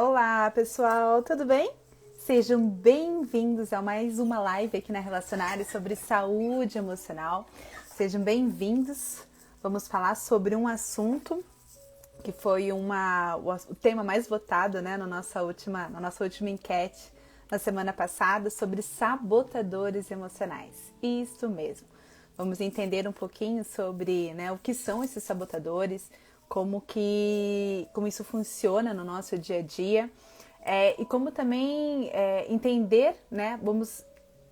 Olá, pessoal, tudo bem? Sejam bem-vindos a mais uma live aqui na Relacionária sobre saúde emocional. Sejam bem-vindos. Vamos falar sobre um assunto que foi o tema mais votado, né, na nossa última enquete na semana passada sobre sabotadores emocionais. Isso mesmo. Vamos entender um pouquinho sobre, né, o que são esses sabotadores, como isso funciona no nosso dia a dia, e como também entender, né, vamos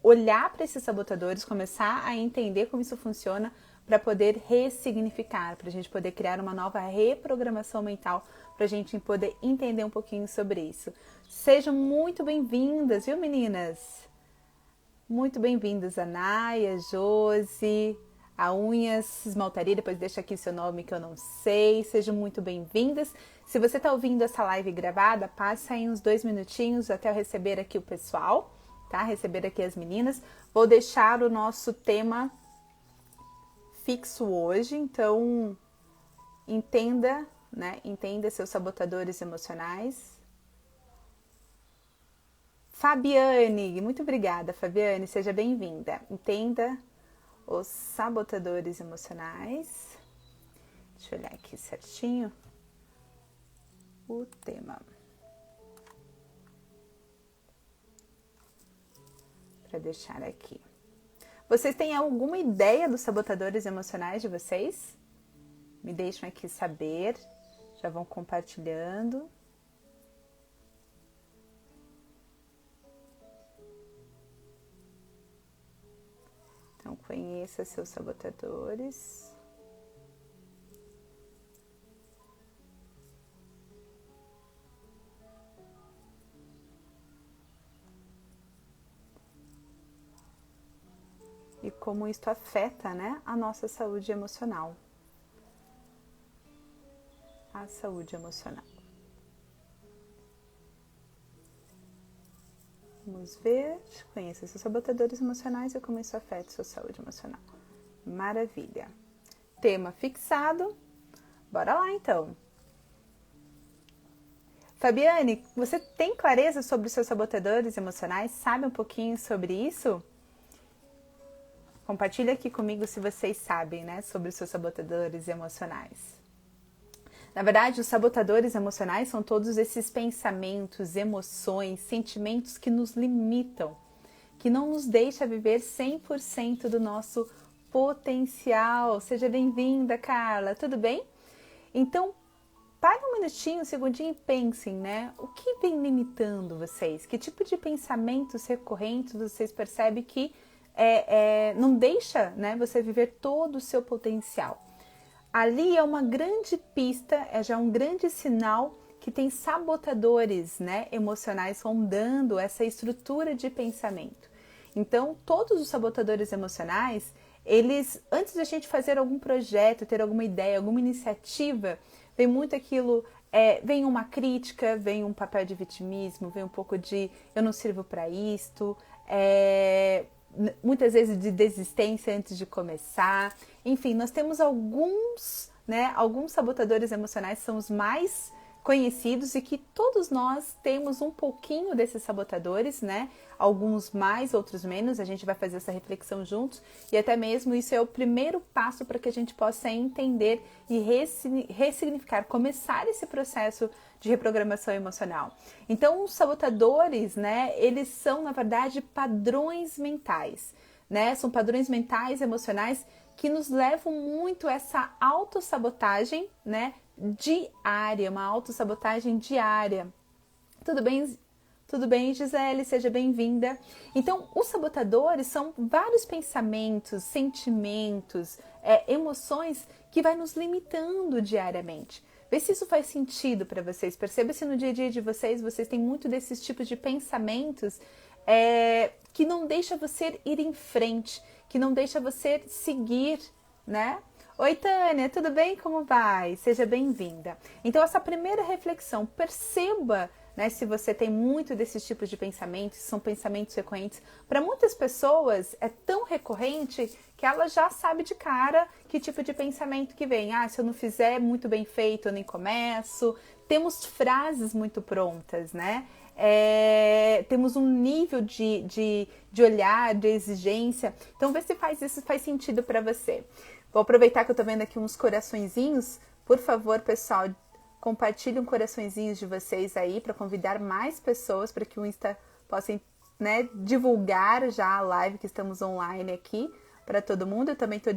olhar para esses sabotadores, começar a entender como isso funciona para poder ressignificar, para a gente poder criar uma nova reprogramação mental, para a gente poder entender um pouquinho sobre isso. Sejam muito bem-vindas, viu, meninas? Muito bem-vindos a Naya, Josi, a Unhas Esmaltaria, depois deixa aqui seu nome que eu não sei. Sejam muito bem-vindas. Se você está ouvindo essa live gravada, passa aí uns 2 minutinhos até eu receber aqui o pessoal, tá? Receber aqui as meninas. Vou deixar o nosso tema fixo hoje, então entenda, né? Entenda seus sabotadores emocionais. Fabiane, muito obrigada, Fabiane, seja bem-vinda. Entenda os sabotadores emocionais. Deixa eu olhar aqui certinho o tema. Para deixar aqui. Vocês têm alguma ideia dos sabotadores emocionais de vocês? Me deixam aqui saber. Já vão compartilhando. Então, conheça seus sabotadores. E como isso afeta, né, a nossa saúde emocional. A saúde emocional. Vamos ver, conheça seus sabotadores emocionais e como isso afeta a sua saúde emocional. Maravilha. Tema fixado. Bora lá, então. Fabiane, você tem clareza sobre os seus sabotadores emocionais? Sabe um pouquinho sobre isso? Compartilha aqui comigo se vocês sabem, né, sobre os seus sabotadores emocionais. Na verdade, os sabotadores emocionais são todos esses pensamentos, emoções, sentimentos que nos limitam, que não nos deixa viver 100% do nosso potencial. Seja bem-vinda, Carla, tudo bem? Então, pare um minutinho, um segundinho e pensem, né? O que vem limitando vocês? Que tipo de pensamentos recorrentes vocês percebem que não deixa, né, você viver todo o seu potencial? Ali é uma grande pista, é já um grande sinal que tem sabotadores, né, emocionais rondando essa estrutura de pensamento. Então, todos os sabotadores emocionais, eles, antes de a gente fazer algum projeto, ter alguma ideia, alguma iniciativa, vem muito aquilo, vem uma crítica, vem um papel de vitimismo, vem um pouco de eu não sirvo para isto, muitas vezes de desistência antes de começar. Enfim, nós temos alguns sabotadores emocionais, são os mais conhecidos e que todos nós temos um pouquinho desses sabotadores, né? Alguns mais, outros menos, a gente vai fazer essa reflexão juntos e até mesmo isso é o primeiro passo para que a gente possa entender e ressignificar, começar esse processo de reprogramação emocional. Então, os sabotadores, né, eles são, na verdade, padrões mentais, né? São padrões mentais, emocionais que nos levam muito a essa autossabotagem, né, diária, uma autossabotagem diária. Tudo bem? Tudo bem, Gisele? Seja bem-vinda. Então, os sabotadores são vários pensamentos, sentimentos, emoções que vai nos limitando diariamente. Vê se isso faz sentido para vocês. Perceba se no dia a dia de vocês têm muito desses tipos de pensamentos que não deixa você ir em frente, que não deixa você seguir, né? Oi, Tânia, tudo bem? Como vai? Seja bem-vinda. Então, essa primeira reflexão, perceba, né? Se você tem muito desses tipos de pensamentos, são pensamentos recorrentes, para muitas pessoas é tão recorrente que ela já sabe de cara que tipo de pensamento que vem. Ah, se eu não fizer muito bem feito, eu nem começo. Temos frases muito prontas, né? Temos um nível de olhar, de exigência. Então, vê se isso faz sentido para você. Vou aproveitar que eu tô vendo aqui uns coraçõezinhos. Por favor, pessoal, compartilhem coraçõezinhos de vocês aí para convidar mais pessoas para que o Insta possa, né, divulgar já a live que estamos online aqui para todo mundo. Eu também tô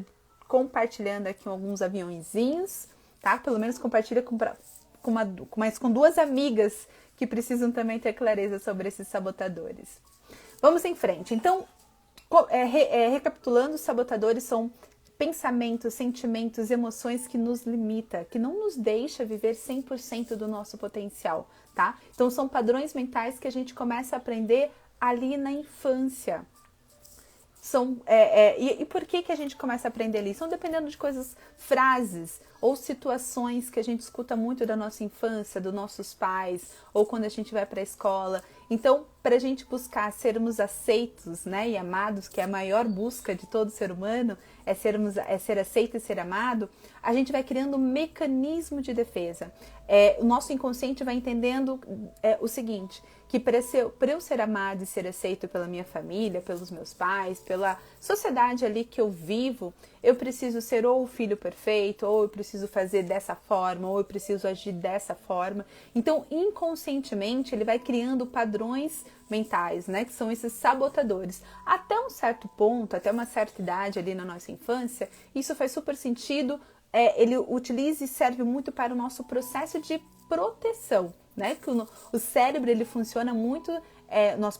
compartilhando aqui alguns aviãozinhos, tá? Pelo menos compartilha com duas amigas que precisam também ter clareza sobre esses sabotadores. Vamos em frente. Então, recapitulando, os sabotadores são pensamentos, sentimentos, emoções que nos limita, que não nos deixa viver 100% do nosso potencial, tá? Então, são padrões mentais que a gente começa a aprender ali na infância. E por que a gente começa a aprender ali? São dependendo de coisas, frases ou situações que a gente escuta muito da nossa infância, dos nossos pais, ou quando a gente vai para a escola. Então, para a gente buscar sermos aceitos, né, e amados, que é a maior busca de todo ser humano, é ser aceito e ser amado, a gente vai criando um mecanismo de defesa. O nosso inconsciente vai entendendo o seguinte, que para eu ser amado e ser aceito pela minha família, pelos meus pais, pela sociedade ali que eu vivo, eu preciso ser ou o filho perfeito, ou eu preciso fazer dessa forma, ou eu preciso agir dessa forma. Então, inconscientemente, ele vai criando padrões mentais, né, que são esses sabotadores. Até um certo ponto, até uma certa idade ali na nossa infância, isso faz super sentido. Ele utiliza e serve muito para o nosso processo de proteção, né? Que o cérebro ele funciona muito,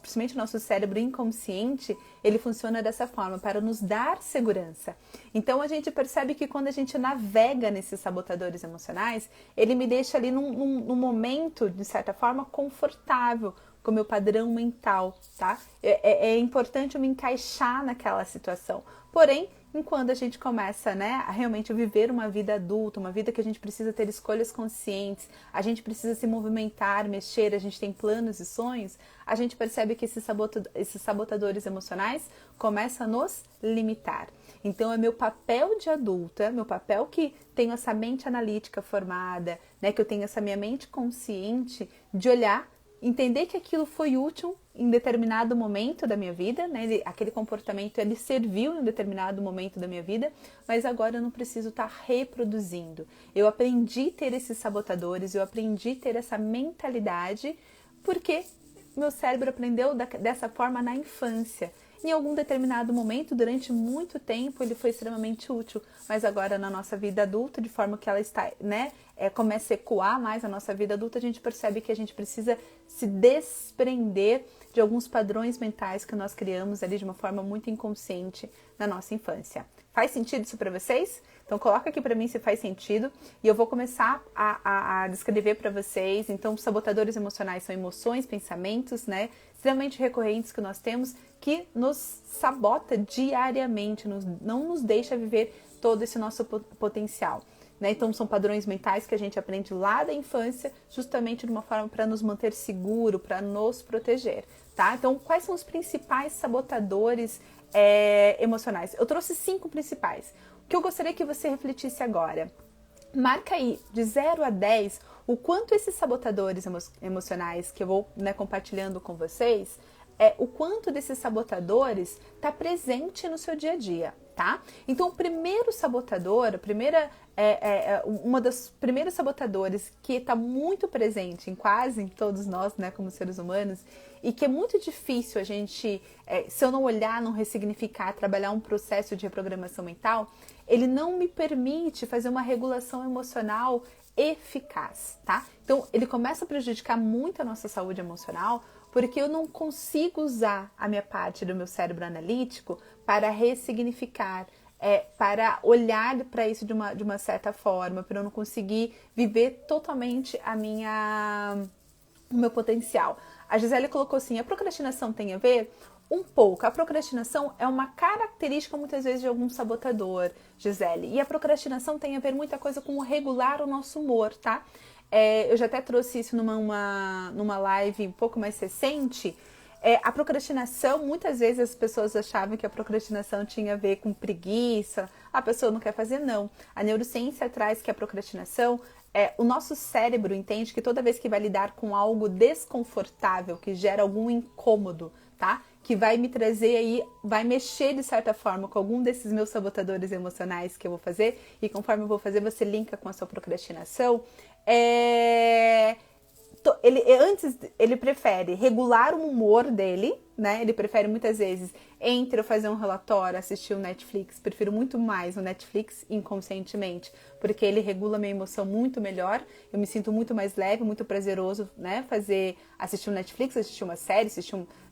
principalmente o nosso cérebro inconsciente, ele funciona dessa forma, para nos dar segurança. Então a gente percebe que quando a gente navega nesses sabotadores emocionais, ele me deixa ali num momento, de certa forma, confortável, com o meu padrão mental, tá? É importante eu me encaixar naquela situação. Porém, enquanto a gente começa, né, a realmente viver uma vida adulta, uma vida que a gente precisa ter escolhas conscientes, a gente precisa se movimentar, mexer, a gente tem planos e sonhos, a gente percebe que esses sabotadores emocionais começam a nos limitar. Então, é meu papel de adulta, meu papel que tenho essa mente analítica formada, né, que eu tenho essa minha mente consciente de olhar, entender que aquilo foi útil em determinado momento da minha vida, né? Aquele comportamento ele serviu em determinado momento da minha vida, mas agora eu não preciso estar reproduzindo. Eu aprendi a ter esses sabotadores, eu aprendi a ter essa mentalidade porque meu cérebro aprendeu dessa forma na infância. Em algum determinado momento, durante muito tempo, ele foi extremamente útil, mas agora na nossa vida adulta, de forma que ela está, né, começa a ecoar mais a nossa vida adulta, a gente percebe que a gente precisa se desprender de alguns padrões mentais que nós criamos ali de uma forma muito inconsciente na nossa infância. Faz sentido isso para vocês? Então coloca aqui para mim se faz sentido e eu vou começar a descrever para vocês. Então, sabotadores emocionais são emoções, pensamentos, né, extremamente recorrentes que nós temos que nos sabota diariamente, não nos deixa viver todo esse nosso potencial. Né? Então, são padrões mentais que a gente aprende lá da infância, justamente de uma forma para nos manter seguro, para nos proteger. Tá? Então, quais são os principais sabotadores emocionais? Eu trouxe 5 principais. O que eu gostaria que você refletisse agora? Marca aí, de 0 a 10, o quanto esses sabotadores emocionais que eu vou, né, compartilhando com vocês, o quanto desses sabotadores está presente no seu dia a dia, tá? Então, o primeiro sabotador, uma das primeiros sabotadores que está muito presente em quase em todos nós, né, como seres humanos, e que é muito difícil a gente, se eu não olhar, não ressignificar, trabalhar um processo de reprogramação mental, ele não me permite fazer uma regulação emocional eficaz, tá? Então, ele começa a prejudicar muito a nossa saúde emocional, porque eu não consigo usar a minha parte do meu cérebro analítico para ressignificar, para olhar para isso de uma certa forma, para eu não conseguir viver totalmente o meu potencial. A Gisele colocou assim, a procrastinação tem a ver? Um pouco. A procrastinação é uma característica muitas vezes de algum sabotador, Gisele. E a procrastinação tem a ver muita coisa com regular o nosso humor, tá? eu já até trouxe isso numa live um pouco mais recente. A procrastinação, muitas vezes as pessoas achavam que a procrastinação tinha a ver com preguiça, a pessoa não quer fazer, não. A neurociência traz que a procrastinação, o nosso cérebro entende que toda vez que vai lidar com algo desconfortável, que gera algum incômodo, tá? Que vai me trazer aí, vai mexer de certa forma com algum desses meus sabotadores emocionais que eu vou fazer, e conforme eu vou fazer, você linka com a sua procrastinação. Ele prefere regular o humor dele, né? Ele prefere muitas vezes, entre eu fazer um relatório, assistir o Netflix, prefiro muito mais o Netflix inconscientemente, porque ele regula minha emoção muito melhor, eu me sinto muito mais leve, muito prazeroso, né? Assistir um Netflix, assistir uma série,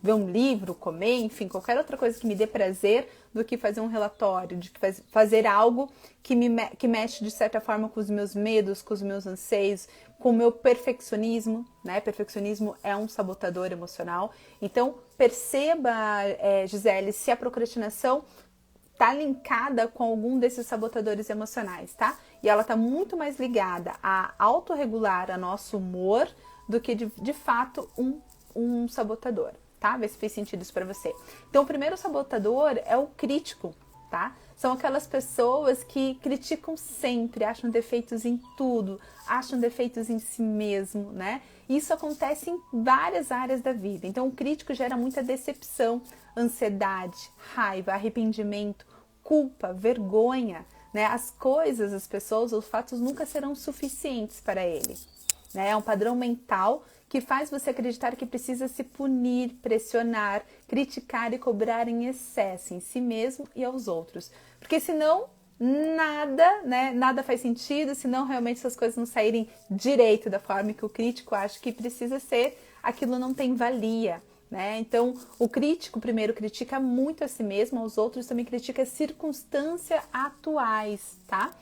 ver um livro, comer, enfim, qualquer outra coisa que me dê prazer do que fazer um relatório, de fazer algo que mexe de certa forma com os meus medos, com os meus anseios, com o meu perfeccionismo, né? Perfeccionismo é um sabotador emocional. Então, perceba, Gisele, se a procrastinação tá linkada com algum desses sabotadores emocionais, tá? E ela tá muito mais ligada a autorregular a nosso humor do que de fato um sabotador, tá? Vê se fez sentido isso para você. Então, o primeiro sabotador é o crítico, tá? São aquelas pessoas que criticam sempre, acham defeitos em tudo, acham defeitos em si mesmo, né? Isso acontece em várias áreas da vida. Então, o crítico gera muita decepção, ansiedade, raiva, arrependimento, culpa, vergonha, né? As coisas, as pessoas, os fatos nunca serão suficientes para ele, né? É um padrão mental que faz você acreditar que precisa se punir, pressionar, criticar e cobrar em excesso em si mesmo e aos outros. Porque senão nada, né? Nada faz sentido, senão realmente essas coisas não saírem direito da forma que o crítico acha que precisa ser, aquilo não tem valia, né? Então, o crítico primeiro critica muito a si mesmo, aos outros também critica as circunstâncias atuais, tá?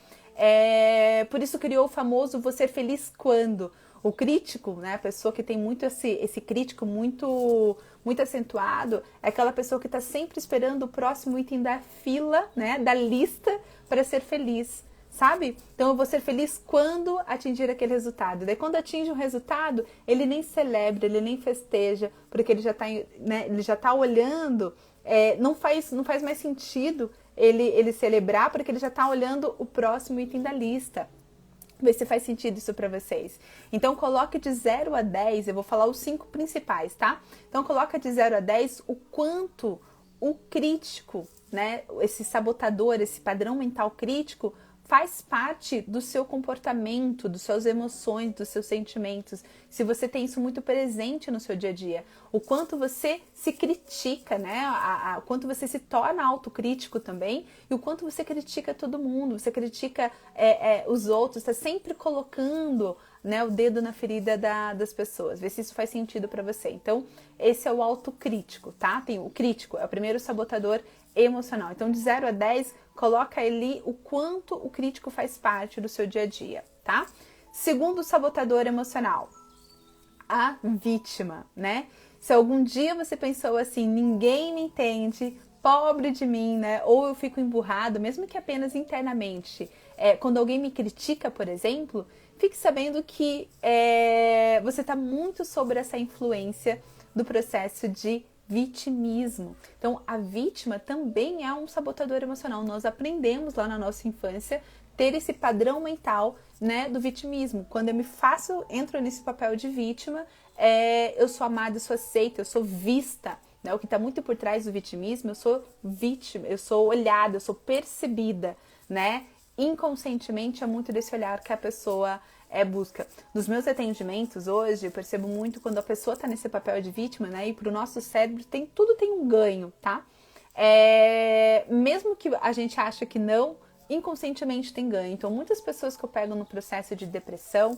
Por isso criou o famoso "você feliz quando?". O crítico, né, a pessoa que tem muito esse crítico muito acentuado, é aquela pessoa que está sempre esperando o próximo item da fila, né, da lista, para ser feliz, sabe? Então eu vou ser feliz quando atingir aquele resultado. Daí quando atinge um resultado, ele nem celebra, ele nem festeja, porque ele já está, né, ele já tá olhando, não faz mais sentido ele celebrar, porque ele já está olhando o próximo item da lista. Ver se faz sentido isso para vocês. Então, coloque de 0 a 10, eu vou falar os 5 principais, tá? Então, coloca de 0 a 10 o quanto o crítico, né, esse sabotador, esse padrão mental crítico, faz parte do seu comportamento, das suas emoções, dos seus sentimentos. Se você tem isso muito presente no seu dia a dia, o quanto você se critica, né? O quanto você se torna autocrítico também, e o quanto você critica todo mundo, você critica os outros, está sempre colocando, né, o dedo na ferida das pessoas. Vê se isso faz sentido para você. Então, esse é o autocrítico, tá? Tem o crítico, é o primeiro sabotador emocional. Então, de 0 a 10, coloca ali o quanto o crítico faz parte do seu dia a dia, tá? Segundo sabotador emocional, a vítima, né? Se algum dia você pensou assim, ninguém me entende, pobre de mim, né? Ou eu fico emburrado, mesmo que apenas internamente. Quando alguém me critica, por exemplo, fique sabendo que você está muito sobre essa influência do processo de vitimismo. Então, a vítima também é um sabotador emocional. Nós aprendemos lá na nossa infância ter esse padrão mental, né, do vitimismo. Quando eu entro nesse papel de vítima, eu sou amada, eu sou aceita, eu sou vista. Né? O que está muito por trás do vitimismo, eu sou vítima, eu sou olhada, eu sou percebida, né? Inconscientemente é muito desse olhar que a pessoa busca. Nos meus atendimentos hoje, eu percebo muito quando a pessoa está nesse papel de vítima, né? E para o nosso cérebro tudo tem um ganho, tá? Mesmo que a gente ache que não, inconscientemente tem ganho. Então, muitas pessoas que eu pego no processo de depressão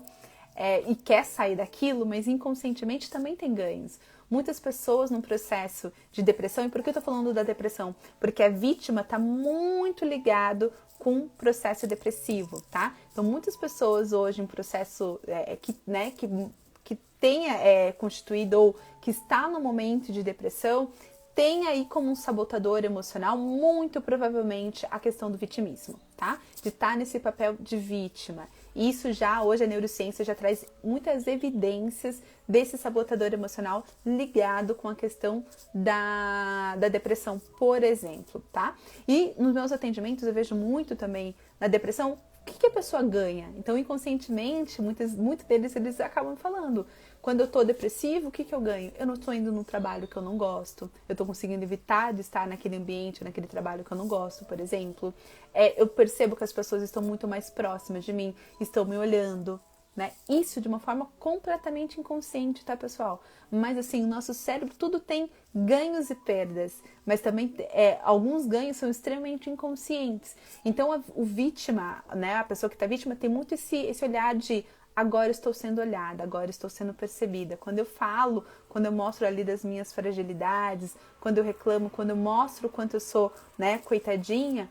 e quer sair daquilo, mas inconscientemente também tem ganhos. Muitas pessoas no processo de depressão, e por que eu tô falando da depressão? Porque a vítima está muito ligado com o processo depressivo, tá? Então, muitas pessoas hoje em processo que tenha constituído ou que está no momento de depressão, tem aí como um sabotador emocional, muito provavelmente, a questão do vitimismo, tá? De estar nesse papel de vítima. E isso já, hoje a neurociência já traz muitas evidências desse sabotador emocional ligado com a questão da depressão, por exemplo, tá? E nos meus atendimentos eu vejo muito também na depressão, o que a pessoa ganha? Então, inconscientemente, muitos deles eles acabam falando. Quando eu tô depressivo, o que eu ganho? Eu não estou indo num trabalho que eu não gosto. Eu estou conseguindo evitar de estar naquele ambiente, naquele trabalho que eu não gosto, por exemplo. Eu percebo que as pessoas estão muito mais próximas de mim, estão me olhando, né? Isso de uma forma completamente inconsciente, tá, pessoal? Mas assim, o nosso cérebro tudo tem ganhos e perdas, mas também alguns ganhos são extremamente inconscientes. Então o vítima, né, a pessoa que está vítima tem muito esse olhar de agora estou sendo olhada, agora estou sendo percebida. Quando eu falo, quando eu mostro ali das minhas fragilidades, quando eu reclamo, quando eu mostro o quanto eu sou, né, coitadinha,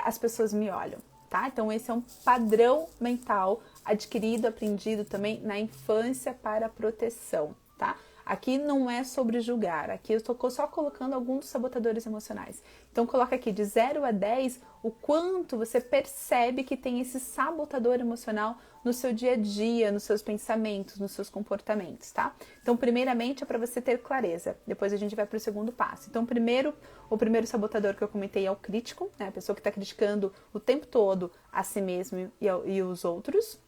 as pessoas me olham, tá? Então esse é um padrão mental adquirido, aprendido também na infância para proteção, tá? Aqui não é sobre julgar, aqui eu estou só colocando alguns dos sabotadores emocionais. Então coloca aqui de 0 a 10 o quanto você percebe que tem esse sabotador emocional no seu dia a dia, nos seus pensamentos, nos seus comportamentos, tá? Então primeiramente é para você ter clareza, depois a gente vai para o segundo passo. Então o primeiro sabotador que eu comentei é o crítico, né? A pessoa que está criticando o tempo todo a si mesmo e os outros.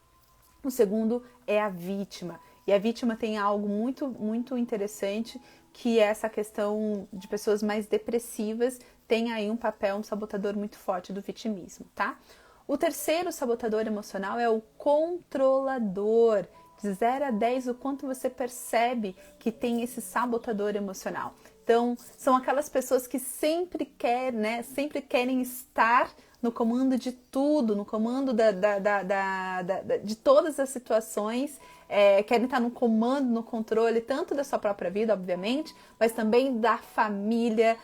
O segundo é a vítima. E a vítima tem algo muito, muito interessante, que é essa questão de pessoas mais depressivas, tem aí um papel, um sabotador muito forte do vitimismo, tá? O terceiro sabotador emocional é o controlador. De 0 a 10, o quanto você percebe que tem esse sabotador emocional. Então, são aquelas pessoas que sempre querem estar no comando de tudo, no comando de todas as situações, querem estar no comando, no controle, tanto da sua própria vida, obviamente, mas também da família,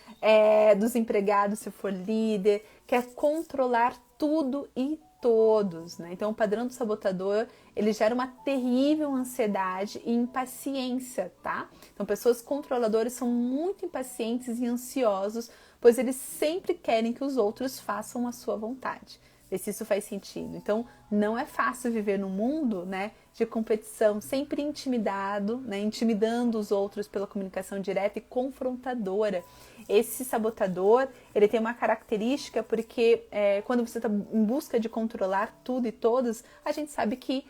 dos empregados, se for líder, quer controlar tudo e todos, né? Então, o padrão do sabotador, ele gera uma terrível ansiedade e impaciência, tá? Então, pessoas controladoras são muito impacientes e ansiosos, pois eles sempre querem que os outros façam a sua vontade. Vê se isso faz sentido. Então, não é fácil viver num mundo, né, de competição, sempre intimidado, né, intimidando os outros pela comunicação direta e confrontadora. Esse sabotador, ele tem uma característica porque quando você está em busca de controlar tudo e todos, a gente sabe que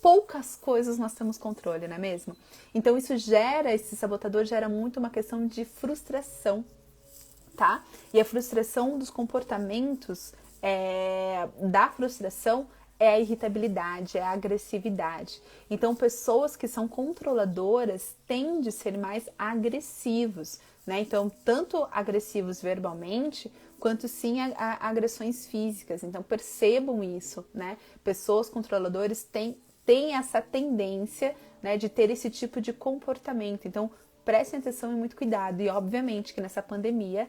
poucas coisas nós temos controle, não é mesmo? Então esse sabotador gera muito uma questão de frustração, tá? E a frustração dos comportamentos da frustração é a irritabilidade, é a agressividade. Então, pessoas que são controladoras tendem a ser mais agressivos, né? Então, tanto agressivos verbalmente, quanto sim a agressões físicas. Então, percebam isso, né? Pessoas controladoras têm essa tendência, né, de ter esse tipo de comportamento. Então, prestem atenção e muito cuidado. E, obviamente, que nessa pandemia,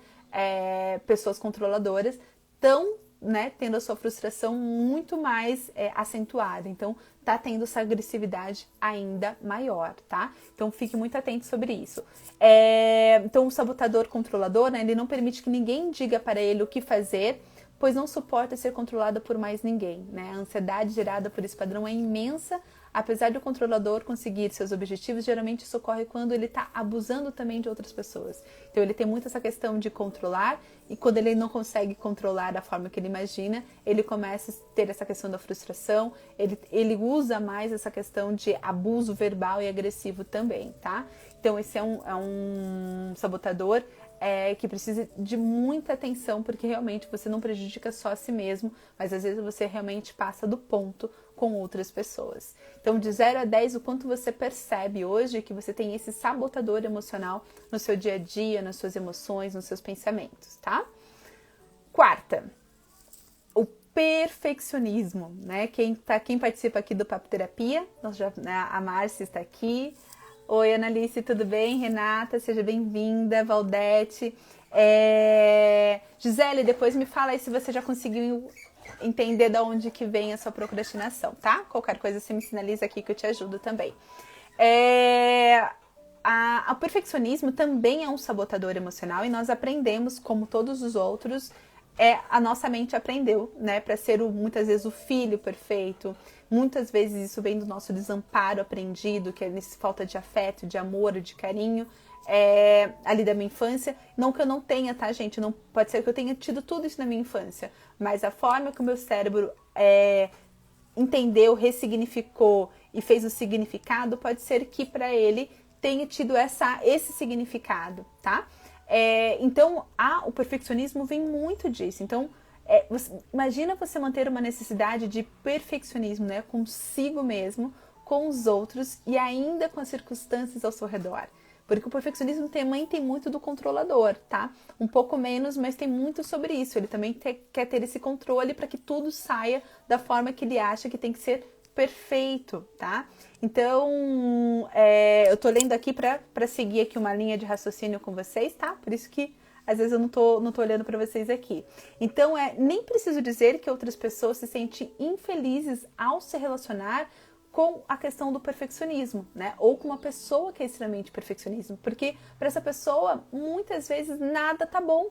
pessoas controladoras estão, né, tendo a sua frustração muito mais acentuada. Então, tá tendo essa agressividade ainda maior, tá? Então, fique muito atento sobre isso. Então, o sabotador controlador, né, ele não permite que ninguém diga para ele o que fazer, pois não suporta ser controlado por mais ninguém, né? A ansiedade gerada por esse padrão é imensa. Apesar do controlador conseguir seus objetivos, geralmente isso ocorre quando ele está abusando também de outras pessoas. Então ele tem muito essa questão de controlar, e quando ele não consegue controlar da forma que ele imagina, ele começa a ter essa questão da frustração, ele usa mais essa questão de abuso verbal e agressivo também, tá? Então esse é um sabotador que precisa de muita atenção, porque realmente você não prejudica só a si mesmo, mas às vezes você realmente passa do ponto com outras pessoas. Então, de 0 a 10, o quanto você percebe hoje que você tem esse sabotador emocional no seu dia a dia, nas suas emoções, nos seus pensamentos, tá? Quarta, o perfeccionismo, né? Quem participa aqui do Papo Terapia, a Márcia está aqui. Oi, Analice, tudo bem? Renata, seja bem-vinda. Valdete. Gisele, depois me fala aí se você já conseguiu entender de onde que vem a sua procrastinação, tá? Qualquer coisa você me sinaliza aqui que eu te ajudo também. O perfeccionismo também é um sabotador emocional e nós aprendemos, como todos os outros, a nossa mente aprendeu, né, para ser muitas vezes o filho perfeito. Muitas vezes isso vem do nosso desamparo aprendido, que é nessa falta de afeto, de amor, de carinho, ali da minha infância. Não que eu não tenha, tá, gente? Não pode ser que eu tenha tido tudo isso na minha infância, mas a forma que o meu cérebro entendeu, ressignificou e fez o significado, pode ser que para ele tenha tido esse significado, tá? Então, o perfeccionismo vem muito disso. Então, imagina você manter uma necessidade de perfeccionismo, né, consigo mesmo, com os outros e ainda com as circunstâncias ao seu redor. Porque o perfeccionismo também tem muito do controlador, tá? Um pouco menos, mas tem muito sobre isso. Ele também quer ter esse controle para que tudo saia da forma que ele acha que tem que ser perfeito, tá? Então, eu tô lendo aqui para seguir aqui uma linha de raciocínio com vocês, tá? Por isso que às vezes eu não tô olhando para vocês aqui. Então, nem preciso dizer que outras pessoas se sentem infelizes ao se relacionar com a questão do perfeccionismo, né? Ou com uma pessoa que é extremamente perfeccionismo, porque para essa pessoa muitas vezes nada tá bom.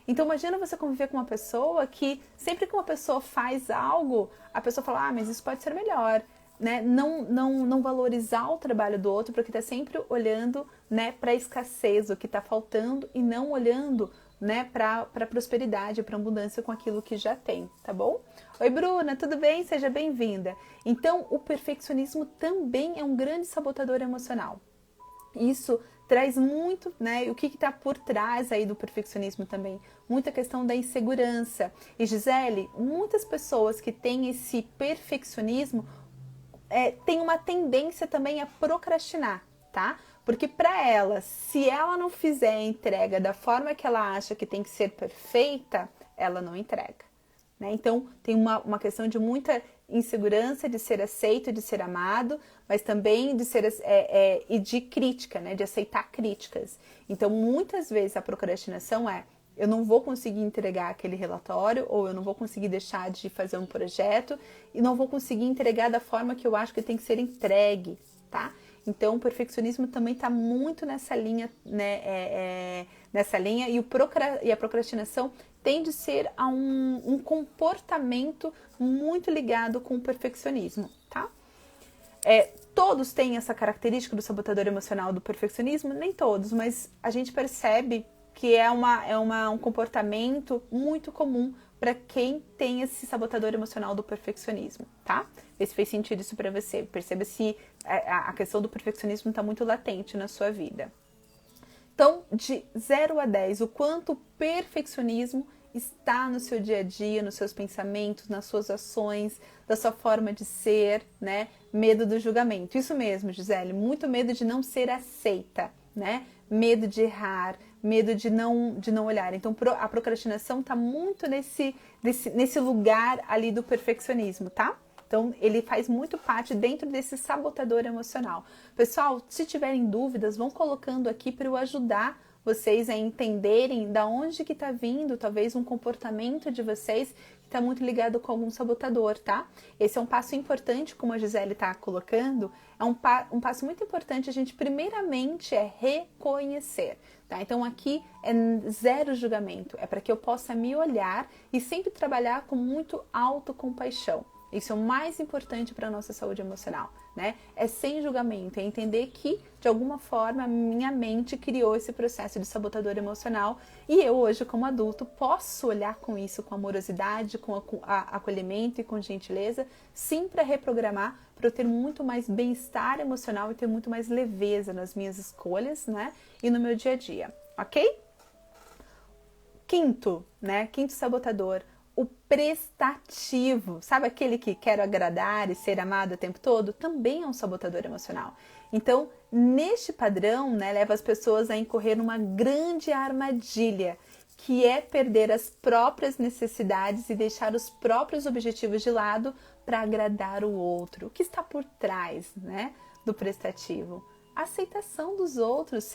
Então imagina você conviver com uma pessoa que sempre que uma pessoa faz algo, a pessoa fala, mas isso pode ser melhor, né? Não valorizar o trabalho do outro, porque tá sempre olhando, né, para a escassez, o que tá faltando, e não olhando, né, para prosperidade, para abundância com aquilo que já tem, tá bom? Oi, Bruna, tudo bem? Seja bem-vinda. Então, o perfeccionismo também é um grande sabotador emocional. Isso traz muito, né? O que está por trás aí do perfeccionismo também? Muita questão da insegurança. E Gisele, muitas pessoas que têm esse perfeccionismo têm uma tendência também a procrastinar, tá? Porque para ela, se ela não fizer a entrega da forma que ela acha que tem que ser perfeita, ela não entrega. Né? Então, tem uma questão de muita insegurança de ser aceito, de ser amado, mas também de ser e de crítica, né? De aceitar críticas. Então, muitas vezes a procrastinação eu não vou conseguir entregar aquele relatório, ou eu não vou conseguir deixar de fazer um projeto e não vou conseguir entregar da forma que eu acho que tem que ser entregue, tá? Então, o perfeccionismo também está muito nessa linha, né? Nessa linha, e a procrastinação tende a ser a um comportamento muito ligado com o perfeccionismo, tá? Todos têm essa característica do sabotador emocional do perfeccionismo? Nem todos, mas a gente percebe que é um comportamento muito comum para quem tem esse sabotador emocional do perfeccionismo, tá? Vê se fez sentido isso para você. Perceba se a questão do perfeccionismo está muito latente na sua vida. Então, de 0 a 10, o quanto o perfeccionismo está no seu dia a dia, nos seus pensamentos, nas suas ações, da sua forma de ser, né? Medo do julgamento. Isso mesmo, Gisele, muito medo de não ser aceita, né? Medo de errar, medo de não olhar. Então, a procrastinação está muito nesse lugar ali do perfeccionismo, tá? Então, ele faz muito parte dentro desse sabotador emocional. Pessoal, se tiverem dúvidas, vão colocando aqui para eu ajudar vocês a entenderem da onde que está vindo, talvez um comportamento de vocês que está muito ligado com algum sabotador, tá? Esse é um passo importante, como a Gisele está colocando, é um passo muito importante. A gente primeiramente reconhecer, tá? Então aqui é zero julgamento, é para que eu possa me olhar e sempre trabalhar com muito autocompaixão. Isso é o mais importante para a nossa saúde emocional, né? É sem julgamento, é entender que, de alguma forma, a minha mente criou esse processo de sabotador emocional e eu, hoje, como adulto, posso olhar com isso com amorosidade, com acolhimento e com gentileza, sim, para reprogramar, para eu ter muito mais bem-estar emocional e ter muito mais leveza nas minhas escolhas, né? E no meu dia a dia, ok? Quinto, né? Quinto sabotador. O prestativo, sabe aquele que quer agradar e ser amado o tempo todo? Também é um sabotador emocional. Então, neste padrão, né, leva as pessoas a incorrer numa grande armadilha, que é perder as próprias necessidades e deixar os próprios objetivos de lado para agradar o outro. O que está por trás, né, do prestativo? A aceitação dos outros,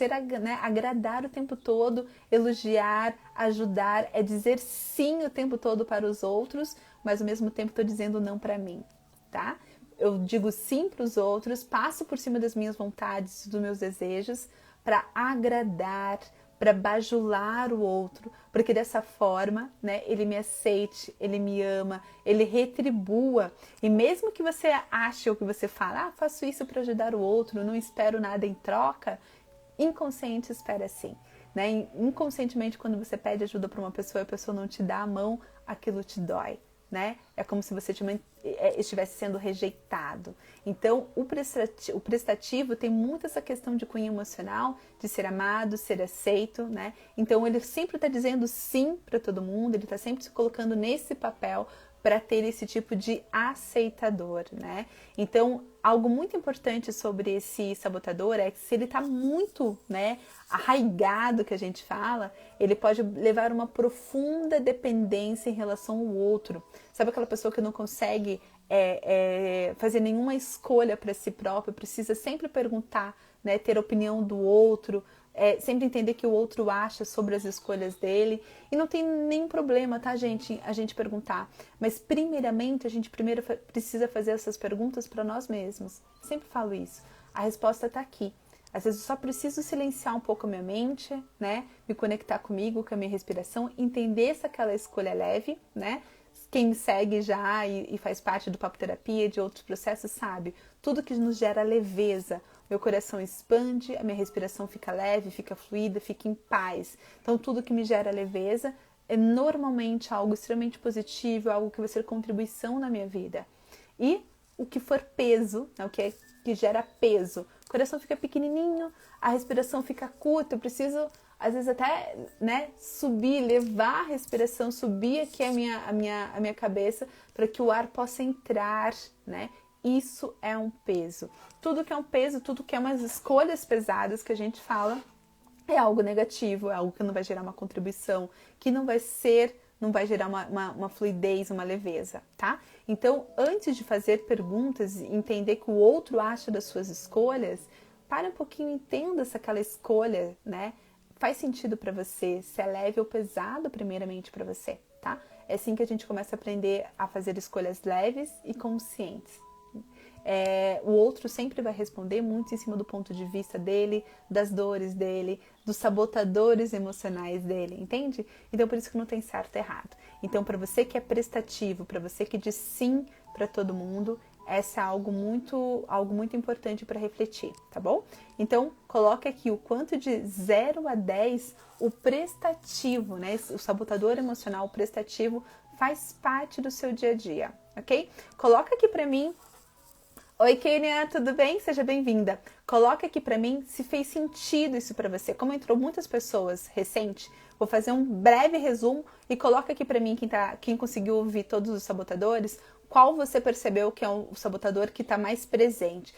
agradar o tempo todo, elogiar, ajudar, é dizer sim o tempo todo para os outros, mas ao mesmo tempo estou dizendo não para mim, tá? Eu digo sim para os outros, passo por cima das minhas vontades, dos meus desejos, para agradar, para bajular o outro, porque dessa forma, né, ele me aceite, ele me ama, ele retribua. E mesmo que você ache ou que você fale, faço isso para ajudar o outro, não espero nada em troca, inconsciente espera sim. Né? Inconscientemente, quando você pede ajuda para uma pessoa e a pessoa não te dá a mão, aquilo te dói. Né? É como se você estivesse sendo rejeitado. Então, o prestativo tem muito essa questão de cunho emocional, de ser amado, ser aceito, né? Então, ele sempre está dizendo sim para todo mundo, ele está sempre se colocando nesse papel para ter esse tipo de aceitador, né? Então, algo muito importante sobre esse sabotador é que se ele está muito, né, arraigado, que a gente fala, ele pode levar uma profunda dependência em relação ao outro. Sabe aquela pessoa que não consegue fazer nenhuma escolha para si própria, precisa sempre perguntar, né, ter a opinião do outro, sempre entender que o outro acha sobre as escolhas dele. E não tem nenhum problema, tá, gente, a gente perguntar. Mas, primeiramente, a gente primeiro precisa fazer essas perguntas para nós mesmos. Sempre falo isso. A resposta está aqui. Às vezes eu só preciso silenciar um pouco a minha mente, né? Me conectar comigo, com a minha respiração, entender se aquela escolha é leve, né? Quem me segue já e faz parte do Papo Terapia, de outros processos, sabe? Tudo que nos gera leveza. Meu coração expande, a minha respiração fica leve, fica fluida, fica em paz. Então, tudo que me gera leveza é normalmente algo extremamente positivo, algo que vai ser contribuição na minha vida. E o que for peso, né, o que gera peso, o coração fica pequenininho, a respiração fica curta, eu preciso, às vezes até, né, subir, levar a respiração, subir aqui a minha cabeça para que o ar possa entrar, né? Isso é um peso. Tudo que é um peso, tudo que é umas escolhas pesadas que a gente fala é algo negativo, é algo que não vai gerar uma contribuição, que não vai gerar uma fluidez, uma leveza, tá? Então, antes de fazer perguntas e entender o que o outro acha das suas escolhas, para um pouquinho e entenda se aquela escolha, né, faz sentido para você, se é leve ou pesado primeiramente para você, tá? É assim que a gente começa a aprender a fazer escolhas leves e conscientes. O outro sempre vai responder muito em cima do ponto de vista dele, das dores dele, dos sabotadores emocionais dele, entende? Então, por isso que não tem certo e errado. Então, para você que é prestativo, para você que diz sim para todo mundo, essa é algo muito importante para refletir, tá bom? Então, coloque aqui o quanto de 0 a 10 o prestativo, né? O sabotador emocional, o prestativo, faz parte do seu dia a dia, ok? Coloca aqui para mim. Oi, Kênia, tudo bem? Seja bem-vinda. Coloca aqui pra mim se fez sentido isso pra você. Como entrou muitas pessoas recente, vou fazer um breve resumo e coloca aqui pra mim quem conseguiu ouvir todos os sabotadores, qual você percebeu que é o sabotador que está mais presente.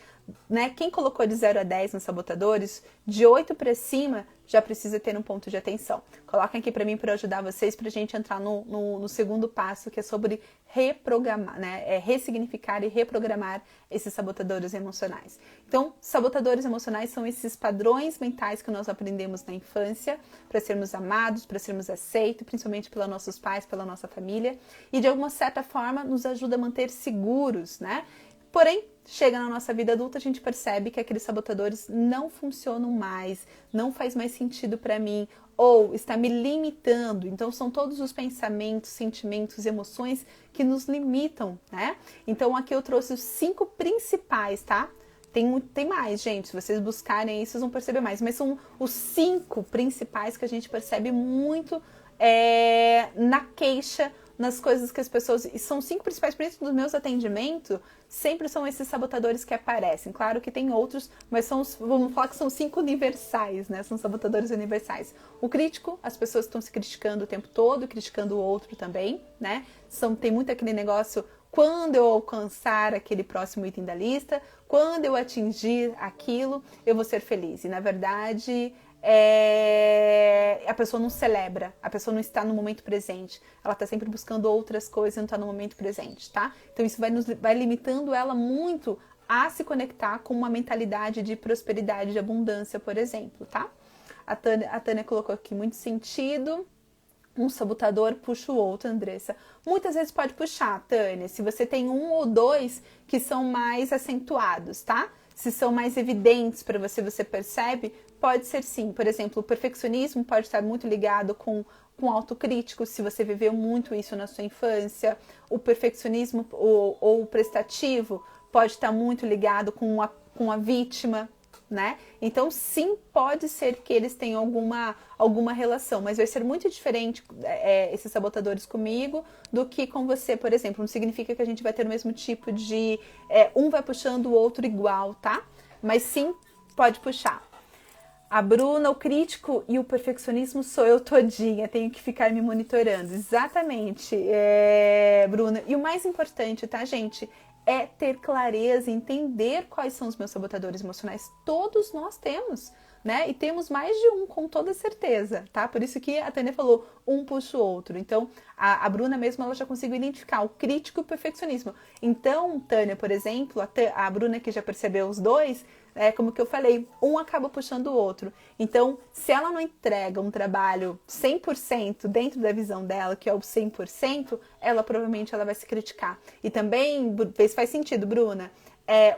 Né? Quem colocou de 0 a 10 nos sabotadores, de 8 para cima, já precisa ter um ponto de atenção. Coloquem aqui para mim para ajudar vocês, para a gente entrar no segundo passo, que é sobre reprogramar, né? Ressignificar e reprogramar esses sabotadores emocionais. Então, sabotadores emocionais são esses padrões mentais que nós aprendemos na infância para sermos amados, para sermos aceitos, principalmente pelos nossos pais, pela nossa família, e de alguma certa forma nos ajuda a manter seguros, né? Porém, chega na nossa vida adulta, a gente percebe que aqueles sabotadores não funcionam mais, não faz mais sentido para mim, ou está me limitando. Então, são todos os pensamentos, sentimentos, emoções que nos limitam, né? Então, aqui eu trouxe os 5 principais, tá? Tem mais, gente. Se vocês buscarem isso, vocês vão perceber mais. Mas são os 5 principais que a gente percebe muito na queixa, nas coisas que as pessoas... E são 5 principais, por isso, dos meus atendimentos, sempre são esses sabotadores que aparecem. Claro que tem outros, mas vamos falar que são 5 universais, né? São sabotadores universais. O crítico, as pessoas estão se criticando o tempo todo, criticando o outro também, né? Tem muito aquele negócio, quando eu alcançar aquele próximo item da lista, quando eu atingir aquilo, eu vou ser feliz. E, na verdade... a pessoa não celebra, a pessoa não está no momento presente, ela está sempre buscando outras coisas e não está no momento presente, tá? Então isso vai limitando ela muito a se conectar com uma mentalidade de prosperidade, de abundância, por exemplo, tá? A Tânia colocou aqui muito sentido. Um sabotador puxa o outro, Andressa. Muitas vezes pode puxar, Tânia, se você tem 1 ou 2 que são mais acentuados, tá? Se são mais evidentes para você, você percebe, Pode ser sim. Por exemplo, o perfeccionismo pode estar muito ligado com autocrítico, se você viveu muito isso na sua infância. O perfeccionismo ou o prestativo pode estar muito ligado com a vítima, né? Então, sim, pode ser que eles tenham alguma relação, mas vai ser muito diferente esses sabotadores comigo do que com você, por exemplo. Não significa que a gente vai ter o mesmo tipo de... um vai puxando o outro igual, tá? Mas sim, pode puxar. A Bruna, o crítico e o perfeccionismo sou eu todinha, tenho que ficar me monitorando. Exatamente, Bruna. E o mais importante, tá, gente? É ter clareza, entender quais são os meus sabotadores emocionais. Todos nós temos, né? E temos mais de um, com toda certeza, tá? Por isso que a Tânia falou, um puxa o outro. Então, a Bruna mesmo, ela já conseguiu identificar o crítico e o perfeccionismo. Então, Tânia, por exemplo, a Bruna que já percebeu os dois, como que eu falei, um acaba puxando o outro. Então, se ela não entrega um trabalho 100% dentro da visão dela, que é o 100%, ela provavelmente ela vai se criticar. E também, faz sentido, Bruna,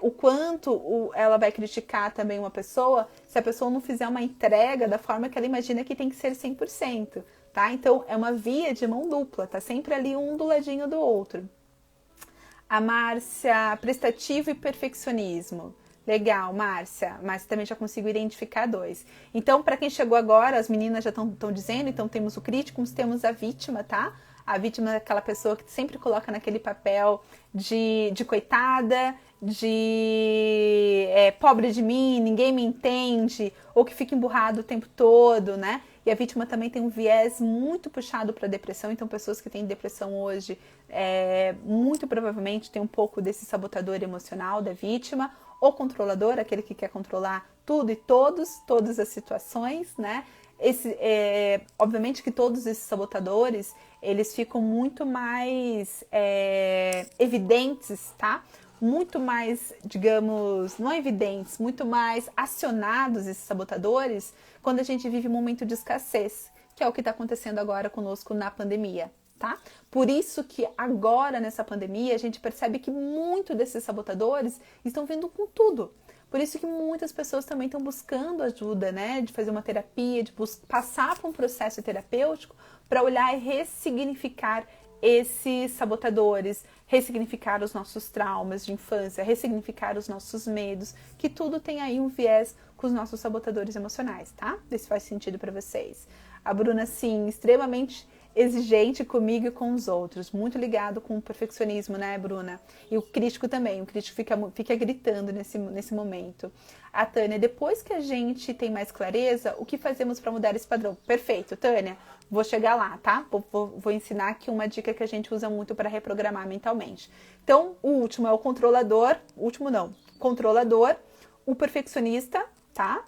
o quanto ela vai criticar também uma pessoa se a pessoa não fizer uma entrega da forma que ela imagina que tem que ser 100%, tá? Então, é uma via de mão dupla, tá sempre ali um do ladinho do outro. A Márcia, prestativo e perfeccionismo. Legal, Márcia. Márcia também já conseguiu identificar dois. Então, para quem chegou agora, as meninas já estão dizendo, então temos o crítico, temos a vítima, tá? A vítima é aquela pessoa que sempre coloca naquele papel de coitada, de pobre de mim, ninguém me entende, ou que fica emburrado o tempo todo, né? E a vítima também tem um viés muito puxado para a depressão, então pessoas que têm depressão hoje, muito provavelmente tem um pouco desse sabotador emocional da vítima, ou controlador, aquele que quer controlar tudo e todas as situações, né? Obviamente que todos esses sabotadores, eles ficam muito mais evidentes, tá? Muito mais, digamos, não evidentes, muito mais acionados esses sabotadores quando a gente vive um momento de escassez, que é o que está acontecendo agora conosco na pandemia, tá? Por isso que agora, nessa pandemia, a gente percebe que muito desses sabotadores estão vindo com tudo. Por isso que muitas pessoas também estão buscando ajuda, né? De fazer uma terapia, de passar por um processo terapêutico para olhar e ressignificar esses sabotadores, ressignificar os nossos traumas de infância, ressignificar os nossos medos, que tudo tem aí um viés com os nossos sabotadores emocionais, tá? Vê se faz sentido para vocês. A Bruna, sim, extremamente exigente comigo e com os outros, muito ligado com o perfeccionismo, né, Bruna? E o crítico também, o crítico fica gritando nesse momento. A Tânia, depois que a gente tem mais clareza, o que fazemos para mudar esse padrão? Perfeito, Tânia, vou chegar lá, tá? Vou ensinar aqui uma dica que a gente usa muito para reprogramar mentalmente. Então, o último é o controlador, controlador, o perfeccionista, tá?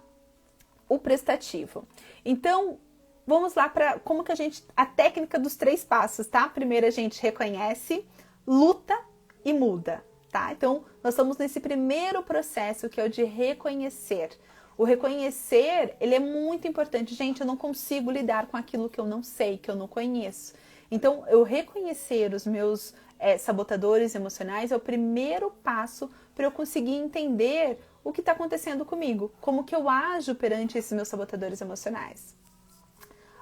O prestativo. Então, vamos lá para como que a técnica dos 3 passos, tá? Primeiro a gente reconhece, luta e muda, tá? Então, nós estamos nesse primeiro processo que é o de reconhecer. O reconhecer, ele é muito importante. Gente, eu não consigo lidar com aquilo que eu não sei, que eu não conheço. Então, eu reconhecer os meus sabotadores emocionais é o primeiro passo para eu conseguir entender o que está acontecendo comigo, como que eu ajo perante esses meus sabotadores emocionais.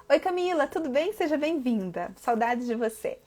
Oi, Camila, tudo bem? Seja bem-vinda. Saudades de você.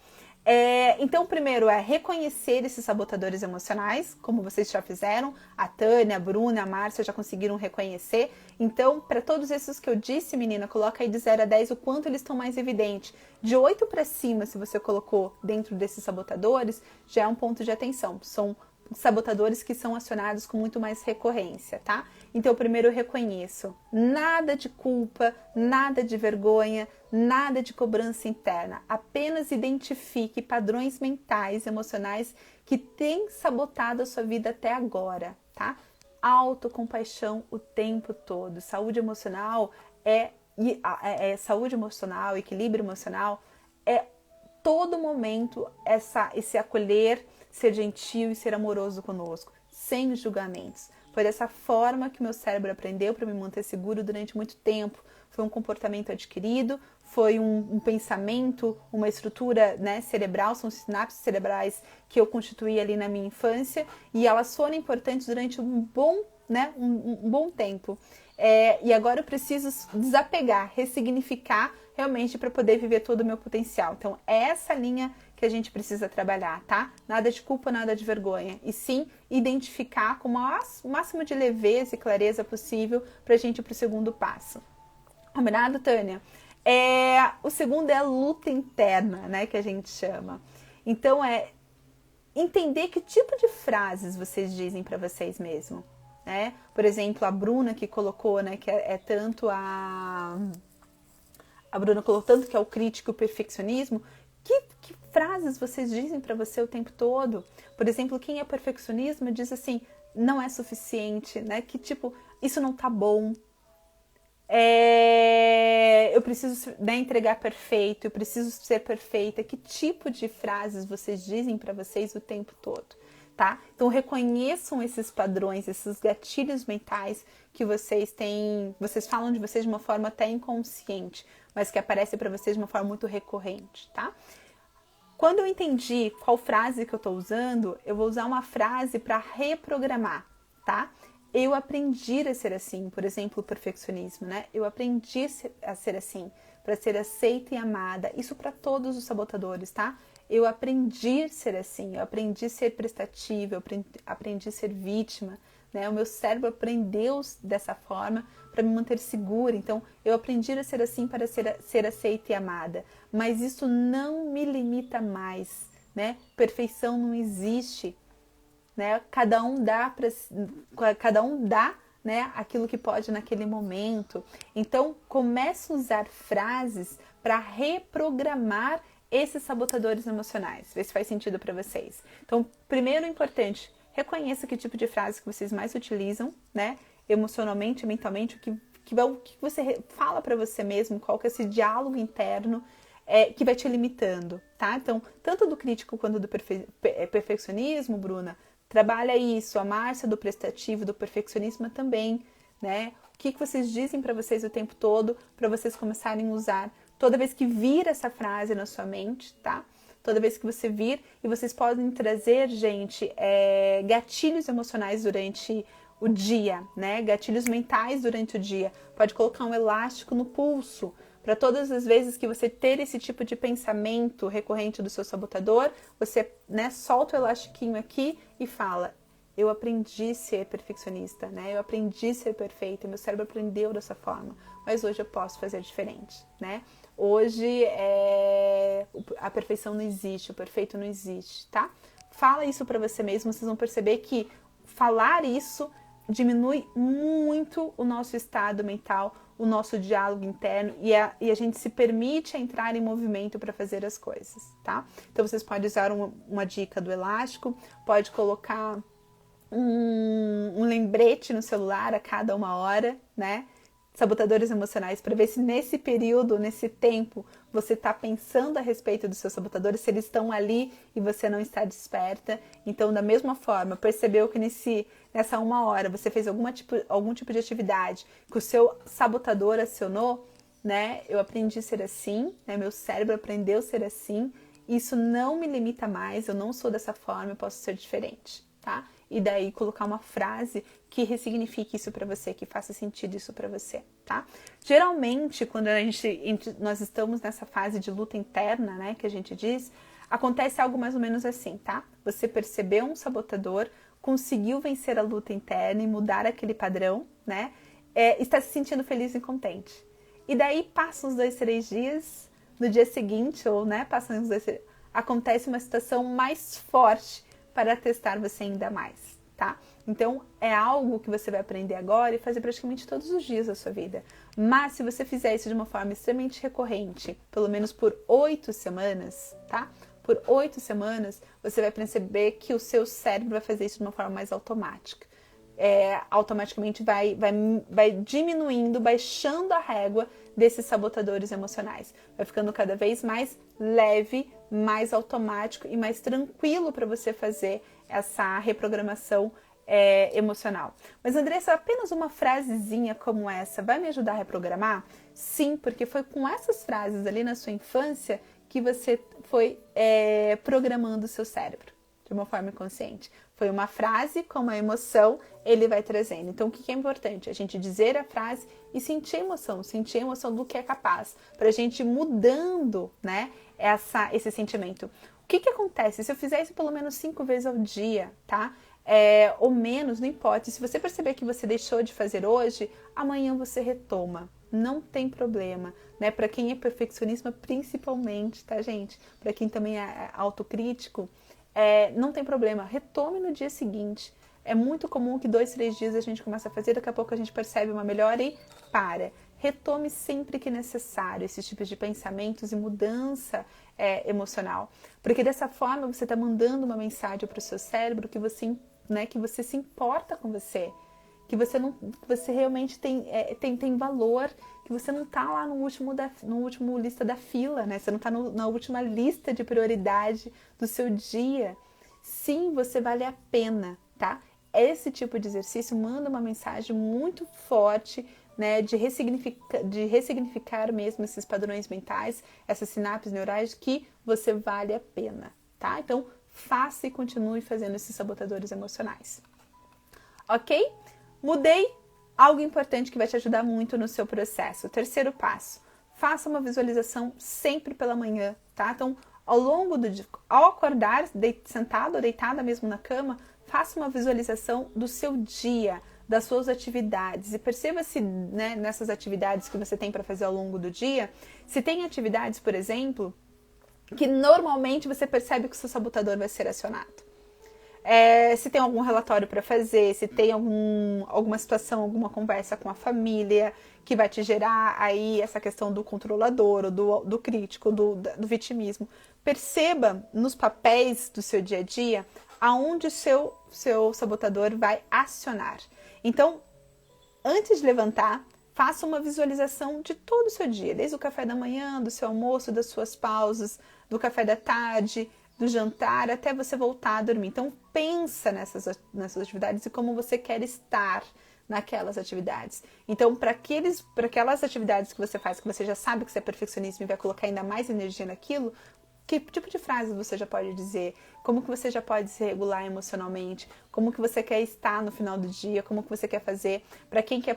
Então, primeiro é reconhecer esses sabotadores emocionais, como vocês já fizeram. A Tânia, a Bruna, a Márcia já conseguiram reconhecer. Então, para todos esses que eu disse, menina, coloca aí de 0 a 10 o quanto eles estão mais evidentes. De 8 para cima, se você colocou dentro desses sabotadores, já é um ponto de atenção. São sabotadores que são acionados com muito mais recorrência, tá? Então, primeiro eu reconheço. Nada de culpa, nada de vergonha, nada de cobrança interna. Apenas identifique padrões mentais, emocionais que têm sabotado a sua vida até agora, tá? Autocompaixão o tempo todo. Saúde emocional saúde emocional, equilíbrio emocional é todo momento esse acolher, ser gentil e ser amoroso conosco, sem julgamentos. Foi dessa forma que meu cérebro aprendeu para me manter seguro durante muito tempo. Foi um comportamento adquirido, foi um pensamento, uma estrutura, né, cerebral, são sinapses cerebrais que eu constituí ali na minha infância e elas foram importantes durante um bom né, um bom tempo. E agora eu preciso desapegar, ressignificar realmente para poder viver todo o meu potencial. Então, é essa linha que a gente precisa trabalhar, tá? Nada de culpa, nada de vergonha. E sim, identificar com o máximo de leveza e clareza possível para a gente ir para o segundo passo. Combinado, Tânia? O segundo é a luta interna, né, que a gente chama. Então, entender que tipo de frases vocês dizem para vocês mesmos. Né? Por exemplo, a Bruna que colocou, né, que tanto a Bruna colocou tanto que é o crítico e o perfeccionismo. Que frases vocês dizem para você o tempo todo? Por exemplo, quem é perfeccionismo diz assim, não é suficiente, né? Que tipo, isso não tá bom. Eu preciso, né, entregar perfeito, eu preciso ser perfeita. Que tipo de frases vocês dizem para vocês o tempo todo? Tá? Então reconheçam esses padrões, esses gatilhos mentais que vocês têm, vocês falam de vocês de uma forma até inconsciente, mas que aparece para vocês de uma forma muito recorrente, tá? Quando eu entendi qual frase que eu estou usando, eu vou usar uma frase para reprogramar, tá? Eu aprendi a ser assim, por exemplo, o perfeccionismo, né? Eu aprendi a ser assim, para ser aceita e amada, isso para todos os sabotadores, tá? Eu aprendi a ser assim, eu aprendi a ser prestativa, eu aprendi a ser vítima, né? O meu cérebro aprendeu dessa forma para me manter segura. Então, eu aprendi a ser assim para ser aceita e amada. Mas isso não me limita mais, né? Perfeição não existe, né? Cada um dá, né, aquilo que pode naquele momento. Então, comece a usar frases para reprogramar esses sabotadores emocionais. Vê se faz sentido para vocês. Então, primeiro importante, reconheça que tipo de frase que vocês mais utilizam, né? Emocionalmente, mentalmente, o que você fala para você mesmo, qual que é esse diálogo interno que vai te limitando, tá? Então, tanto do crítico quanto do perfeccionismo, Bruna, trabalha isso. A Márcia do prestativo, do perfeccionismo também, né? O que vocês dizem para vocês o tempo todo, para vocês começarem a usar toda vez que vir essa frase na sua mente, tá? Toda vez que você vir, e vocês podem trazer, gente, gatilhos emocionais durante o dia, né? Gatilhos mentais durante o dia. Pode colocar um elástico no pulso, para todas as vezes que você ter esse tipo de pensamento recorrente do seu sabotador, você, né, solta o elastiquinho aqui e fala, eu aprendi a ser perfeccionista, né? Eu aprendi a ser perfeita, meu cérebro aprendeu dessa forma, mas hoje eu posso fazer diferente, né? Hoje a perfeição não existe, o perfeito não existe, tá? Fala isso para você mesmo, vocês vão perceber que falar isso diminui muito o nosso estado mental, o nosso diálogo interno e a gente se permite entrar em movimento para fazer as coisas, tá? Então vocês podem usar uma dica do elástico, pode colocar um lembrete no celular a cada 1 hora, né? Sabotadores emocionais, para ver se nesse período, nesse tempo, você está pensando a respeito dos seus sabotadores, se eles estão ali e você não está desperta. Então, da mesma forma, percebeu que nessa 1 hora você fez algum tipo de atividade que o seu sabotador acionou, né? Eu aprendi a ser assim, né? Meu cérebro aprendeu a ser assim, isso não me limita mais, eu não sou dessa forma, eu posso ser diferente, tá? E daí colocar uma frase que ressignifique isso para você, que faça sentido isso para você, tá? Geralmente, quando nós estamos nessa fase de luta interna, né, que a gente diz, acontece algo mais ou menos assim, tá? Você percebeu um sabotador, conseguiu vencer a luta interna e mudar aquele padrão, né? Está se sentindo feliz e contente. E daí passa uns 2, 3 dias, no dia seguinte, ou, né, passam uns 2, 3, acontece uma situação mais forte para testar você ainda mais, tá? Então, é algo que você vai aprender agora e fazer praticamente todos os dias da sua vida. Mas, se você fizer isso de uma forma extremamente recorrente, pelo menos por 8 semanas, tá? Por 8 semanas, você vai perceber que o seu cérebro vai fazer isso de uma forma mais automática. Automaticamente vai diminuindo, baixando a régua desses sabotadores emocionais. Vai ficando cada vez mais leve, mais automático e mais tranquilo para você fazer essa reprogramação emocional. Mas, Andressa, apenas uma frasezinha como essa vai me ajudar a reprogramar? Sim, porque foi com essas frases ali na sua infância que você foi programando o seu cérebro, de uma forma inconsciente. Foi uma frase com uma emoção, ele vai trazendo. Então, o que é importante? A gente dizer a frase e sentir a emoção do que é capaz, para a gente ir mudando, né, esse sentimento. O que acontece? Se eu fizer isso pelo menos 5 vezes ao dia, tá? Ou menos, não importa. Se você perceber que você deixou de fazer hoje, amanhã você retoma. Não tem problema, né? Para quem é perfeccionista, principalmente, tá, gente? Para quem também é autocrítico, não tem problema. Retome no dia seguinte. É muito comum que 2, 3 dias a gente começa a fazer, daqui a pouco a gente percebe uma melhora e para. Retome sempre que necessário esses tipos de pensamentos e mudança emocional. Porque dessa forma você está mandando uma mensagem para o seu cérebro que você, né, que você se importa com você. Que você realmente tem valor, que você não está lá no último lista da fila, né? Você não está na última lista de prioridade do seu dia. Sim, você vale a pena, tá? Esse tipo de exercício manda uma mensagem muito forte, né, de ressignificar mesmo esses padrões mentais, essas sinapses neurais, que você vale a pena, tá? Então, faça e continue fazendo esses sabotadores emocionais. Ok? Mudei, algo importante que vai te ajudar muito no seu processo. O terceiro passo, faça uma visualização sempre pela manhã, tá? Então, ao longo do dia, ao acordar, sentado ou deitada mesmo na cama, faça uma visualização do seu dia, das suas atividades e perceba se, né, nessas atividades que você tem para fazer ao longo do dia, se tem atividades, por exemplo, que normalmente você percebe que o seu sabotador vai ser acionado. Se tem algum relatório para fazer, se tem alguma situação, alguma conversa com a família que vai te gerar aí essa questão do controlador, ou do crítico, do vitimismo. Perceba nos papéis do seu dia a dia aonde o seu sabotador vai acionar. Então, antes de levantar, faça uma visualização de todo o seu dia, desde o café da manhã, do seu almoço, das suas pausas, do café da tarde, do jantar, até você voltar a dormir. Então, pensa nessas atividades e como você quer estar naquelas atividades. Então, para aquelas atividades que você faz, que você já sabe que você é perfeccionista e vai colocar ainda mais energia naquilo, que tipo de frase você já pode dizer? Como que você já pode se regular emocionalmente? Como que você quer estar no final do dia? Como que você quer fazer? Para quem quer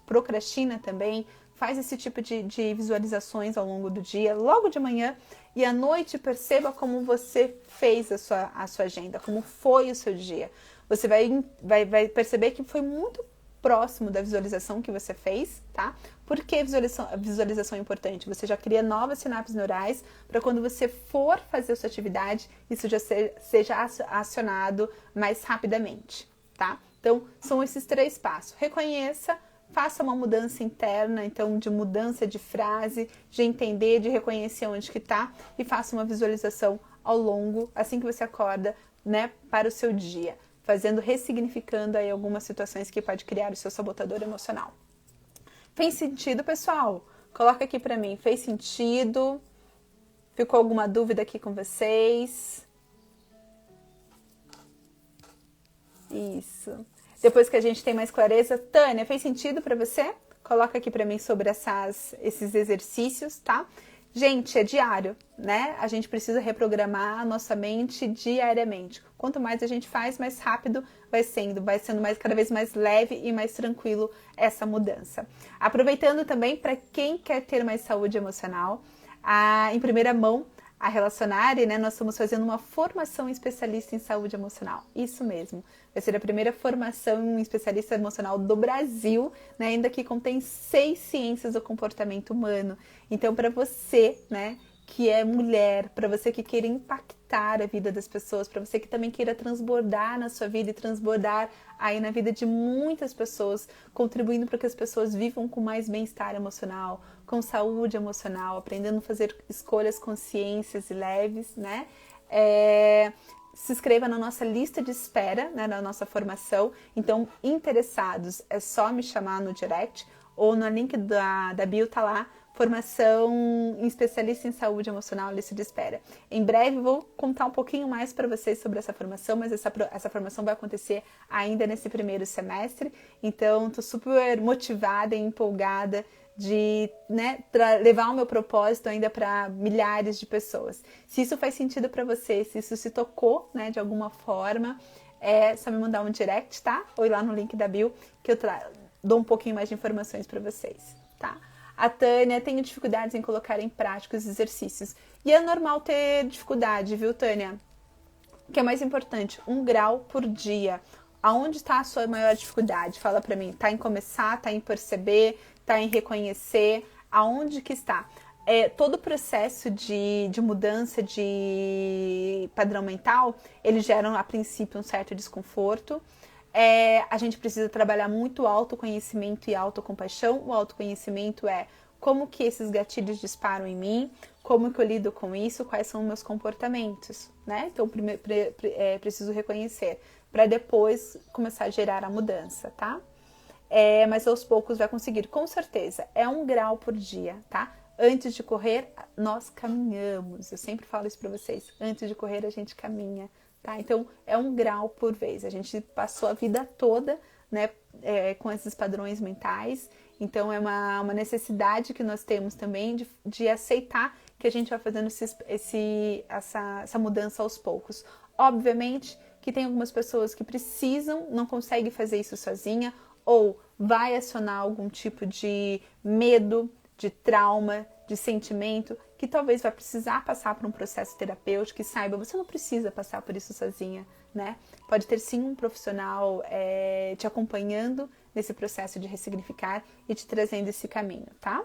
procrastina também, faz esse tipo de visualizações ao longo do dia, logo de manhã, e à noite perceba como você fez a sua agenda, como foi o seu dia. Você vai perceber que foi muito próximo da visualização que você fez, tá? Por que visualização é importante? Você já cria novas sinapses neurais para quando você for fazer a sua atividade, isso já seja acionado mais rapidamente, tá? Então, são esses 3 passos. Reconheça, faça uma mudança interna, então de mudança de frase, de entender, de reconhecer onde que tá e faça uma visualização ao longo, assim que você acorda, né, para o seu dia, ressignificando aí algumas situações que pode criar o seu sabotador emocional. Fez sentido, pessoal? Coloca aqui pra mim, fez sentido? Ficou alguma dúvida aqui com vocês? Isso. Depois que a gente tem mais clareza, Tânia, fez sentido para você? Coloca aqui para mim sobre esses exercícios, tá? Gente, é diário, né? A gente precisa reprogramar a nossa mente diariamente. Quanto mais a gente faz, mais rápido vai sendo cada vez mais leve e mais tranquilo essa mudança. Aproveitando também para quem quer ter mais saúde emocional, em primeira mão, a Relacionare, né, nós estamos fazendo uma formação em especialista em saúde emocional. Isso mesmo. Vai ser a primeira formação em especialista emocional do Brasil, né, ainda que contém 6 ciências do comportamento humano. Então, para você, né, que é mulher, para você que queira impactar a vida das pessoas, para você que também queira transbordar na sua vida e transbordar aí na vida de muitas pessoas, contribuindo para que as pessoas vivam com mais bem-estar emocional, com saúde emocional, aprendendo a fazer escolhas conscientes e leves, né? Se inscreva na nossa lista de espera, né, na nossa formação. Então, interessados, é só me chamar no direct ou no link da bio tá lá, formação em especialista em saúde emocional, lista de espera. Em breve vou contar um pouquinho mais para vocês sobre essa formação, mas essa formação vai acontecer ainda nesse primeiro semestre, então estou super motivada e empolgada né, levar o meu propósito ainda para milhares de pessoas. Se isso faz sentido para você, se isso se tocou, né, de alguma forma, é só me mandar um direct, tá? Ou ir lá no link da bio que eu dou um pouquinho mais de informações para vocês, tá? A Tânia, tenho dificuldades em colocar em prática os exercícios. E é normal ter dificuldade, viu, Tânia? O que é mais importante? 1 grau por dia. Aonde está a sua maior dificuldade? Fala para mim. Tá em começar, tá em perceber, tá em reconhecer? Aonde que está? Todo o processo de mudança de padrão mental, eles geram, a princípio, um certo desconforto. A gente precisa trabalhar muito o autoconhecimento e autocompaixão. O autoconhecimento é como que esses gatilhos disparam em mim, como que eu lido com isso, quais são os meus comportamentos, né? Então, primeiro, preciso reconhecer, para depois começar a gerar a mudança, tá? Mas aos poucos vai conseguir, com certeza. É 1 grau por dia, tá? Antes de correr, nós caminhamos. Eu sempre falo isso para vocês. Antes de correr, a gente caminha, tá? Então, é 1 grau por vez. A gente passou a vida toda, né, com esses padrões mentais. Então, é uma necessidade que nós temos também de aceitar que a gente vai fazendo essa mudança aos poucos. Obviamente que tem algumas pessoas que precisam, não conseguem fazer isso sozinha, ou vai acionar algum tipo de medo, de trauma, de sentimento, que talvez vai precisar passar por um processo terapêutico, que saiba, você não precisa passar por isso sozinha, né? Pode ter sim um profissional te acompanhando nesse processo de ressignificar e te trazendo esse caminho, tá?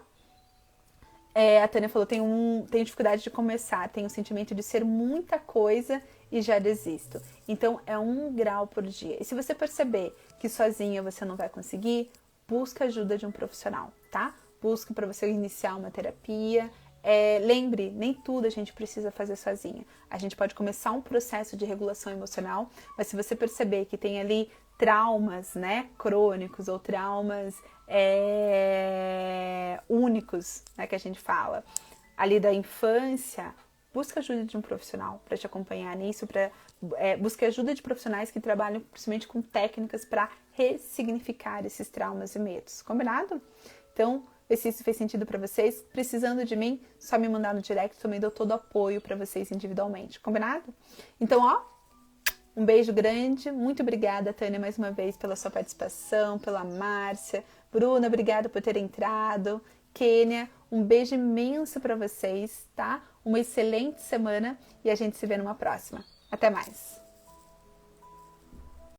A Tânia falou, tenho dificuldade de começar, tenho o sentimento de ser muita coisa e já desisto. Então, é 1 grau por dia. E se você perceber que sozinha você não vai conseguir, busca ajuda de um profissional, tá? Busque para você iniciar uma terapia. Lembre, nem tudo a gente precisa fazer sozinha. A gente pode começar um processo de regulação emocional, mas se você perceber que tem ali traumas, né, crônicos ou traumas únicos, né, que a gente fala, ali da infância, busca ajuda de um profissional para te acompanhar nisso, busque ajuda de profissionais que trabalham principalmente com técnicas para ressignificar esses traumas e medos, combinado? Então, se isso fez sentido para vocês, precisando de mim, só me mandar no direct, também dou todo o apoio para vocês individualmente, combinado? Então, ó, um beijo grande, muito obrigada, Tânia, mais uma vez pela sua participação, pela Márcia, Bruna, obrigada por ter entrado, Kênia, um beijo imenso para vocês, tá? Uma excelente semana e a gente se vê numa próxima. Até mais!